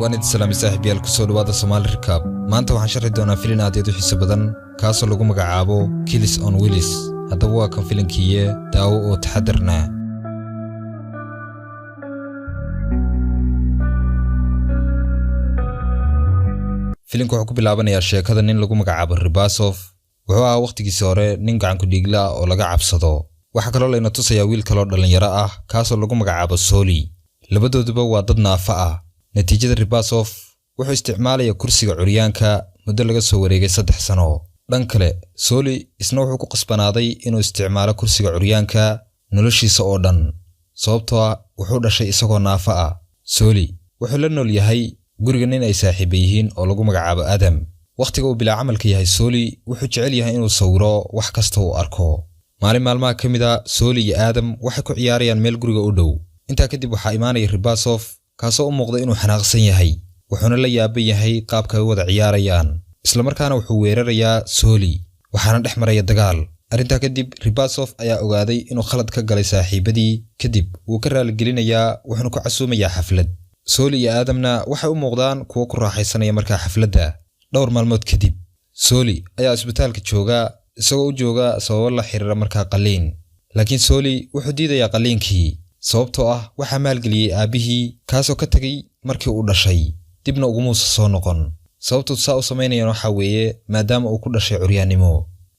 waan idin salaamay saaxiibayaal ku soo dhawaada Soomaali Recap maanta waxaan sharxi doonaa filim aad u xiiso badan kaasoo lagu magacaabo Kills on Wheels haddaba waa kan filimkiiye daawo oo taxadarna filimku wuxuu ku bilaabanayaa sheekada nin lagu magacaabo Ribasov wuxuu ahaa waqtigiisa hore nin gacan ku dhiigla oo laga cabsado waxa kale oo la tusayaa wiil kale oo dhalinyaro ah kaasoo lagu magacaabo Soli labadooduba waa dad naafa ah natiijada Ribasov wuxuu isticmaalaya kursiga curyaanka muddo laga soo wareegay 3 sano dhan kale Soli isna wuxuu ku qasbanaaday inuu isticmaalo kursiga curyaanka noloshiisa oo dhan sababtoo ah wuxuu dhashay isagoo naafa ah Soli wuxuu la nool yahay guriga nin ay saaxiib yihiin oo lagu magacaabo Adam waqtiga uu bila camalka yahay Soli wuxuu jecel yahay inuu sawiro wax kasta oo arko maalmaha kamida Soli iyo Adam waxay ku ciyaarayaan meel guriga u dhow inta kadib waxa imaanay Ribasov kaasoo u muuqda inuu xanaaqsan yahay wuxuuna la yaaban yahay qaabka ay wada ciyaarayaan isla markaana wuxuu weerarayaa Soli waxaana dhex maraya dagaal arinta kadib Ribasov ayaa ogaaday inuu khalad ka galay saaxiibadii kadib uu ka raali gelinayaa wuxuuna ku casuumayaa xaflad Soli iyo Adamna waxay u muuqdaan kuwa ku raaxaysanaya markaa xafladda dhowr maalmood kadib Soli ayaa isbitaalka jooga isagoo u jooga sabab la xiriira markaa qaliin laakiin Soli wuxuu diidayaa qaliinkii sababtoo ah waxa maalgeliyay aabihii kaasoo ka tagay markii uu dhashay dibna ugu muusa soo noqon sababtu saa u sameynayaan waxa weeye maadaama uu ku dhashay curyaannimo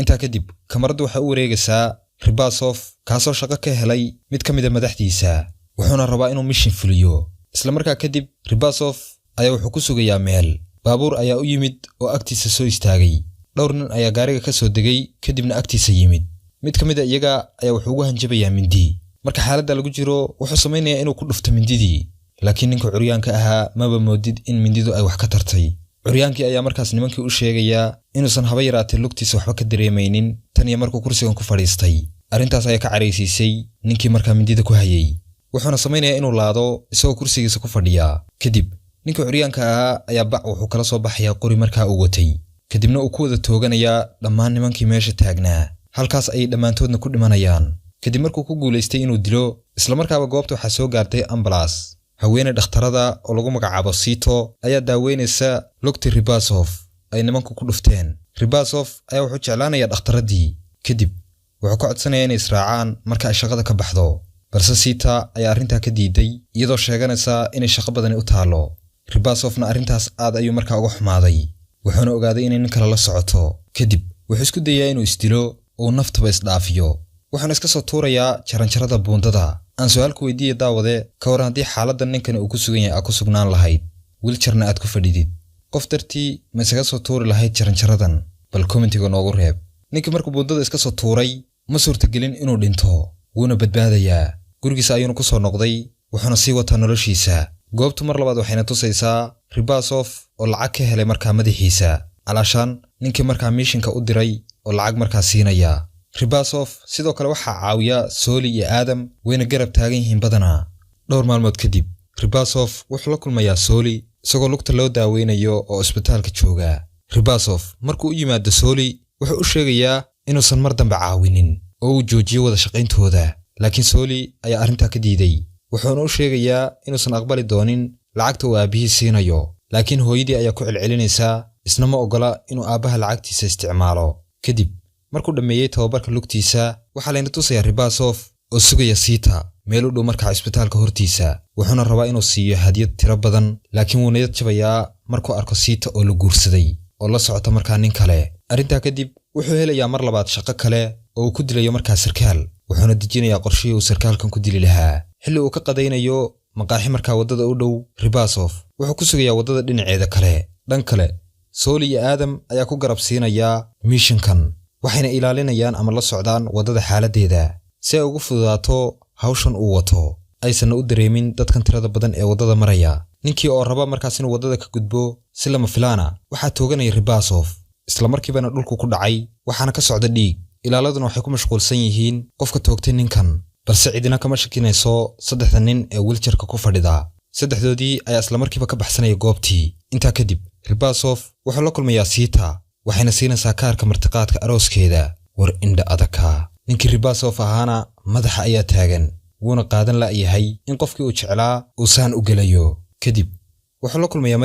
inta kadib kamaradu waxa u wareegaysaa Ribasov kaasoo shaqo ka helay mid ka mid ah madaxdiisa wuxuuna rabaa inuu mission fuliyo isla markaa kadib Ribasov ayaa wuxuu ku sugayaa meel baabuur ayaa u yimid oo agtiisa soo istaagay dhowr nin ayaa gaariga ka soo degay kadibna agtiisa yimid mid ka mid ah iyaga ayaa wuxuu ugu hanjabayaa mindi marka xaaladda lagu jiro wuxuu sameynayaa inuu ku dhufto mindidii laakiin ninka curyaanka ahaa maba moodid in mindidu ay wax ka tartay curyaankii ayaa markaas nimankii u sheegaya inuusan haba yaraatay lugtiisa waxba ka dareemaynin tan iyo markuu kursigan ku fadhiistay arrintaas ayaa ka careysiisay ninkii markaa mindida ku hayay wuxuuna sameynayaa inuu laado isagoo kursigiisa ku fadhiya kadib ninka curyaanka ahaa ayaa bac wuxuu kala soo baxayaa qori markaa uu watay kadibna uu ku wada tooganayaa dhammaan nimankii meesha taagnaa halkaas ayay dhammaantoodna ku dhimanayaan kadib markuu ku guuleystay inuu dilo isla markaaba goobta waxaa soo gaartay ambulance haweeney dhakhtarada oo lagu magacaabo Sito ayaa daaweynaysa lugti Ribasov ay nimanku ku dhufteen Ribasov ayaa wuxuu jeclaanayaa dhakhtaradii kadib wuxuu ka codsanayaa inay israacaan marka ay shaqada ka baxdo balse Sita ayaa arrinta ka diiday iyadoo sheeganaysa inay shaqo badan u taalo Ribasovna arrintaas aad ayuu markaa uga xumaaday wuxuuna ogaaday inay nin kale la socoto kadib wuxuu isku dayaa inuu isdilo oo naftaba isdhaafiyo waxaan iska soo tuurayaa jaranjarada buundada aan su'aal ku weydiiyay daawade ka waran haddii xaaladda ninkan uu ku sugan yahay ku sugnaan lahayd wheelchairna aad ku fadhidid qof dartii ma isaga soo tuuri lahayd jaranjaradan bal commentiga noogu reeb ninkii markuu buundada iska soo tuuray ma suurtagelin inuu dhinto wuuna badbaadayaa gurigiisa ayuuna ku soo noqday wuxuuna sii wataa noloshiisa goobtu mar labaad waxayna tusaysaa Ribasov oo lacag ka helay markaa madaxiisa calaashaan ninkii markaa missionka u diray oo lacag markaa siinaya Ribasov sidoo kale waxa caawiya Soli iyo Adam wayna garab taagan yihiin badanaa dhowr maalmood kadib Ribasov wuxuu la kulmayaa Soli isagoo lugta loo daaweynayo oo isbitaalka jooga Ribasov markuu u yimaado Soli wuxuu u sheegayaa inuusan mar dambe caawinin oo uu joojiyo wada shaqayntooda laakiin Soli ayaa arrinta ka diiday wuxuuna u sheegayaa inuusan aqbali doonin lacagta uu aabihii siinayo laakiin hooyadii ayaa ku celcelinaysa isna ma ogola inuu aabaha lacagtiisa isticmaalo kadib markuu dhameeyay tababarka lugtiisa waxa layna tusayaa Ribasov oo sugaya Sita meel u dhow markaa isbitaalka hortiisa wuxuuna rabaa inuu siiyo hadiyad tiro badan laakiin wuu niyad jabayaa markuu arko Sita oo la guursaday oo la socota markaa nin kale arrinta kadib wuxuu helayaa mar labaad shaqo kale oo uu ku dilayo markaa sarkaal wuxuuna dejinayaa qorshihii uu sarkaalkan ku dili lahaa xilli uu ka qadaynayo maqaaxi markaa wadada u dhow Ribasov wuxuu ku sugayaa wadada dhinaceeda kale dhan kale Soli iyo Adam ayaa ku garab siinaya missionkan waxayna ilaalinayaan ama la socdaan wadada xaaladeeda si ay ugu fududaato hawshan uu wato aysan u dareemin dadkan tirada badan ee wadada maraya ninkii oo raba markaas inuu wadada ka gudbo si lama filaana waxa tooganay Ribasov isla markiibana dhulku ku dhacay waxaana ka socda dhiig ilaaladuna waxay ku mashquulsan yihiin qofka toogtay ninkan balse cidina kama shakinayso saddexda nin ee wheelchairka ku fadhida saddexdoodii ayaa isla markiiba ka baxsanaya goobtii inta kadib Ribasov wuxuu la kulmayaa Sita waxayna siinaysaa kaarka martiqaadka arooskeeda war indha adaka ninkii Ribasov ahaana madaxa ayaa taagan wuuna qaadan la yahay in qofkii uu jeclaa uu saan u gelayo kadib wuxuu la kulmayaa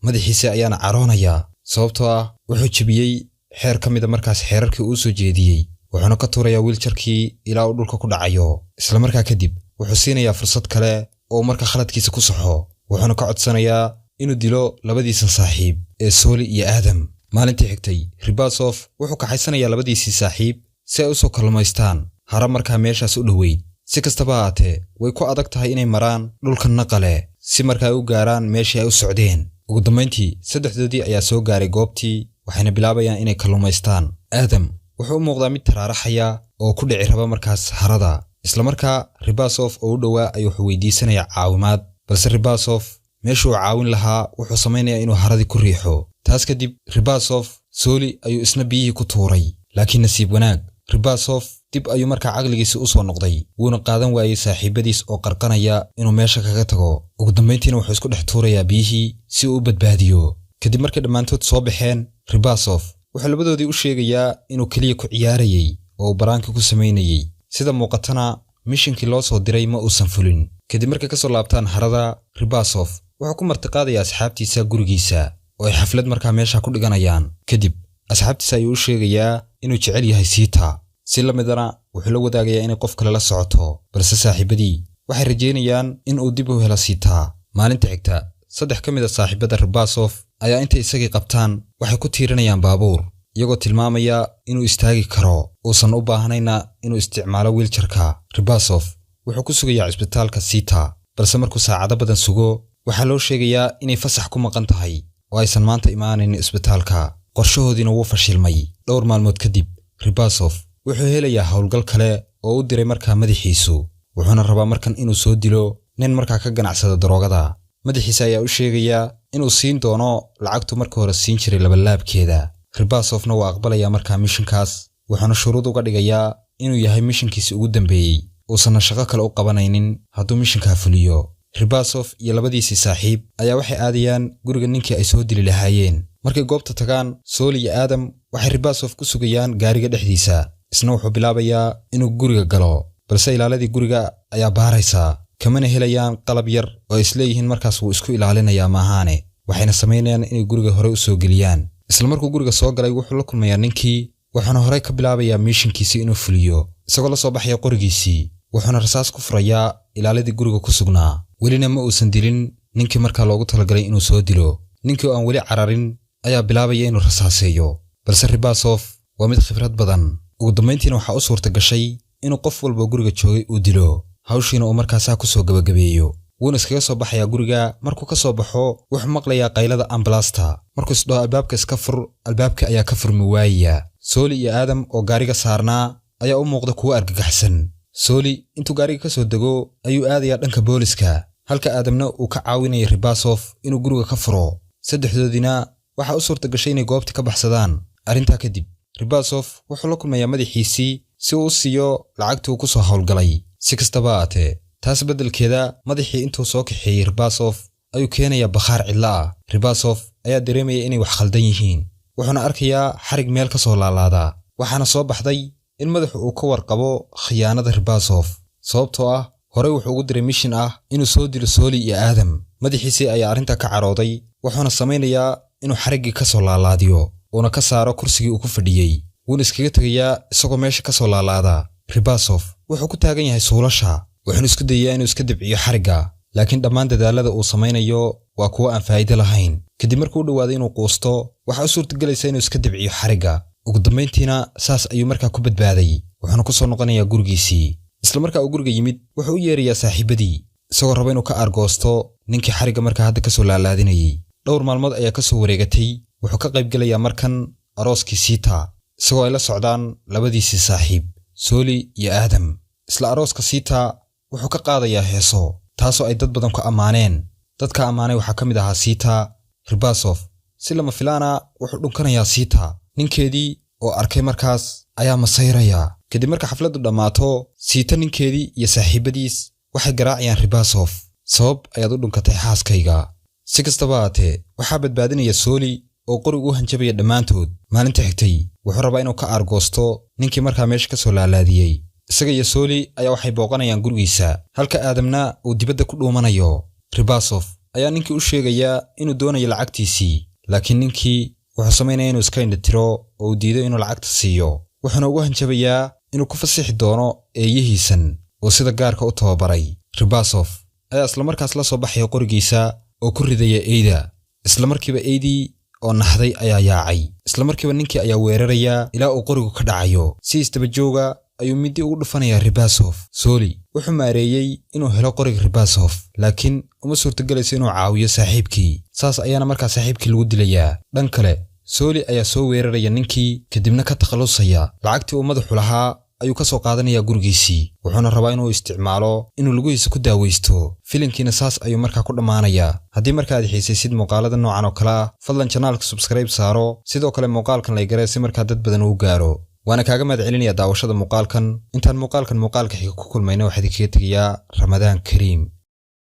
madaxiisii ayaana caroonaya sababtoo ah wuxuu jabiyey xeer ka mid ah markaas xeerarkii uu soo jeediyey wuxuuna ka tuurayaa wiiljarkii ilaa uu dhulka ku dhacayo isla markaa kadib wuxuu siinayaa fursad kale oo markaa khaladkiisa ku saxo wuxuuna ka codsanayaa inuu dilo labadiisan saaxiib ee Sooli iyo Aadam maalintii xigtay Ribasov wuxuu ka xaysanayaa labadiisii saaxiib si ay u soo kalmaystaan hara markaa meeshaas u dhaweyd si kastaba ahaatee way ku adag tahay inay maraan dhulka naqale si markaa ay u gaaraan meeshii ay u socdeen ugu dambeyntii saddexdoodii ayaa soo gaaray goobtii waxayna bilaabayaan inay kalluumaystaan Aadam wuxuu u muuqdaa mid taraaraxaya oo ku dhici raba markaas harada isla markaa Ribasov oo u dhawaa ayuu wuxuu weydiisanayaa caawimaad balse Ribasov meeshuu caawin lahaa wuxuu samaynayaa inuu haradii ku riixo taas kadib Ribasov Sooli ayuu isna biyihii ku tuuray laakiin nasiib wanaag Ribasov dib ayuu markaa caqligiisa u soo noqday wuuna qaadan waayay saaxiibadiis oo qarqanaya inuu meesha kaga tago ugu dambeyntiina wuxuu isku dhex tuurayaa biyihii si uu u badbaadiyo kadib markay dhammaantood soo baxeen Ribasov wuxuu labadoodii u sheegayaa inuu kaliya ku ciyaarayay oo baraankii ku sameynayay sida muuqatana mishinkii loo soo diray ma uusan fulin kadib markay ka soo laabtaan harada Ribasov wuxuu ku martiqaadayaa asxaabtiisa gurigiisa oo ay xaflad markaa meesha ku dhiganayaan kadib asxaabtiisa ayuu u sheegayaa inuu jecel yahay Sita si la midana wuxuu la wadaagayaa inay qof kale la socoto balse saaxiibadii waxay rajeynayaan in uu dib u helo Sita maalinta xigta saddex ka mid ah saaxiibada Ribasov ayaa inta isagii qabtaan waxay ku tiirinayaan baabuur iyagoo tilmaamaya inuu istaagi karo uusan u baahanayna inuu isticmaalo wiiljarka Ribasov wuxuu ku sugayaa cisbitaalka Sita balse markuu saacado badan sugo waxaa loo sheegayaa inay fasax ku maqan tahay oo aysan maanta imaanayn cisbitaalka qorshahoodiina wuu fashilmay dhowr maalmood kadib Ribasov wuxuu helayaa howlgal kale oo u diray markaa madaxiisu wuxuuna rabaa markan inuu soo dilo nin markaa ka ganacsada daroogada madaxiisa ayaa u sheegayaa inuu siin doono lacagtu markii hore siin jiray labalaabkeeda Ribasovna waa aqbalaya markaa mishinkaas wuxuuna shuruud uga dhigayaa inuu yahay mishinkiisa ugu dambeeyay uusan shaqo kale u qabanaynin hadduu mishinka fuliyo Ribasov iyo labadiisii saaxiib ayaa waxay aadayaan guriga ninkii ay soo dili lahaayeen markay goobta tagaan Sooli iyo Aadam waxay Ribasov ku sugayaan gaariga dhexdiisa isna wuxuu bilaabayaa inuu guriga galo balse ilaaladii guriga ayaa baaraysa kamana helayaan qalab yar oo isleeyihiin markaas wuu isku ilaalinayaa maahaane waxayna sameynayaan inay guriga hore u soo geliyaan isla markuu guriga soo galay wuxuu la kulmayaa ninkii wuxuuna hore ka bilaabayaa mishinkiisa inuu fuliyo isagoo la soo baxaya qorigiisii wuxuuna rasaas ku furayaa ilaaladii guriga ku sugnaa welina ma uusan dilin ninkii markaa loogu talagalay inuu soo dilo ninkii oo aan weli cararin ayaa bilaabaya inuu rasaaseeyo balse Ribasov waa mid khibrad badan ugu dambeyntiina waxaa u suurta gashay inuu qof walba guriga joogay uu dilo hawshiina uu markaasaa ku soo gabagabeeyo wuuna iskaga soo baxayaa guriga markuu ka soo baxo wuxuu maqlayaa qaylada ambulasta markuu isdhaho albaabka iska fur albaabka ayaa ka furmi waaya Sooli iyo Aadam oo gaariga saarnaa ayaa u muuqda kuwa argagaxsan Sooli intuu gaariga ka soo dego ayuu aadayaa dhanka booliska halka Aadamna uu ka caawinaya Ribasov inuu guriga ka furo saddexdoodina waxa u suurta gashay inay goobta ka baxsadaan arinta kadib Ribasov wuxuu la kulmayaa madaxiisii si uu siiyo lacagtii uu ku soo howlgalay si kastaba ahaatee taas beddelkeeda madaxii intuu soo kaxeeyay Ribasov ayuu keenayaa bakhaar cidla ah Ribasov ayaa dareemaya inay wax khaldan yihiin wuxuuna arkayaa xarig meel ka soo laalaada waxaana soo baxday in madaxu uu ka warqabo khiyaanada Ribasov sababtoo ah hore wuxuu ugu diray mission ah inuu soo dilo Sooli iyo Aadam madaxiisii ayaa arrinta ka carooday wuxuuna samaynayaa inuu xariggii ka soo laalaadiyo uuna ka saaro kursigii uu ku fadhiyey wuuna iskaga tagayaa isagoo meesha ka soo laalaada Ribasov wuxuu ku taagan yahay suulasha wuxuuna isku dayayaa inuu iska dibciyo xarigga laakiin dhammaan dadaalada uu samaynayo waa kuwa aan faa'iido lahayn kadib markuu u dhawaaday inuu quusto waxa u suurtagelaysa inuu iska dibciyo xarigga ugu dambeyntiina saas ayuu markaa ku badbaaday wuxuuna ku soo noqonayaa gurigiisii isla markaa uu guriga yimid wuxuu u yeerayaa saaxiibadii isagoo raba inuu ka argoosto ninkii xarigga markaa hadda ka soo laalaadinayay dhowr maalmood ayaa ka soo wareegatay wuxuu ka qayb gelayaa markan arooskii Sita isagoo ay la socdaan labadiisii saaxiib Sooli iyo Aadam isla arooska Sita wuxuu ka qaadayaa heeso taasoo ay dad badan ku ammaaneen dadka ammaanay waxaa ka mid ahaa Sita Ribasov si lama filaana wuxuu dhunkanayaa Sita ninkeedii oo arkay markaas ayaa masayraya kadib marka xafladdu dhammaato Sita ninkeedii iyo saaxiibadiis waxay garaacayaan Ribasov sabab ayaad u dhunkatay xaaskayga si kastaba ahaatee waxaa badbaadinaya Sooli oo qorigu u hanjabaya dhammaantood maalinta xigtay wuxuu rabaa inuu ka argoosto ninkii markaa meesha ka soo laalaadiyey isaga iyo Sooli ayaa waxay booqanayaan gurigiisa halka Aadamna uu dibadda ku dhuumanayo Ribasov ayaa ninkii u sheegaya inuu doonayo lacagtiisii laakiin ninkii wuxuu sameynaya inuu iska indhatiro oo uu diido inuu lacagta siiyo wuxuuna ugu hanjabayaa inuu ku fasixi doono eeyihiisan oo sida gaarka u tababaray Ribasov ayaa isla markaas la soo baxay qorigiisa oo ku ridaya eeyda isla markiiba eeydii oo naxday ayaa yaacay isla markiiba ninkii ayaa weeraraya ilaa uu qorigu ka dhacayo si istaba jooga ayuu midi ugu dhufanaya Ribasov Soli wuxuu maareeyay inuu helo qoriga Ribasov laakiin uma suurtagelayso inuu caawiyo saaxiibkii saas ayaana markaa saaxiibkii lagu dilayaa dhan kale Soli ayaa soo weeraraya ninkii kadibna ka takhalusaya lacagtii uu madaxu lahaa ayuu ka soo qaadanaya gurigiisii wuxuuna rabaa inuu isticmaalo inuu lugihiisa ku daaweysto filimkiina saas ayuu markaa ku dhamaanaya haddii markaa aad xiisaysid muuqaalada noocan oo kale fadlan channelka subscribe saaro sidoo kale muuqaalkan la garee si markaa dad badan uu gaaro waana kaaga mahadcelinayaa daawashada muuqaalkan intaan muuqaalka xiga ku kulmayna waxaan idinkaga tegayaa Ramadaan Kariim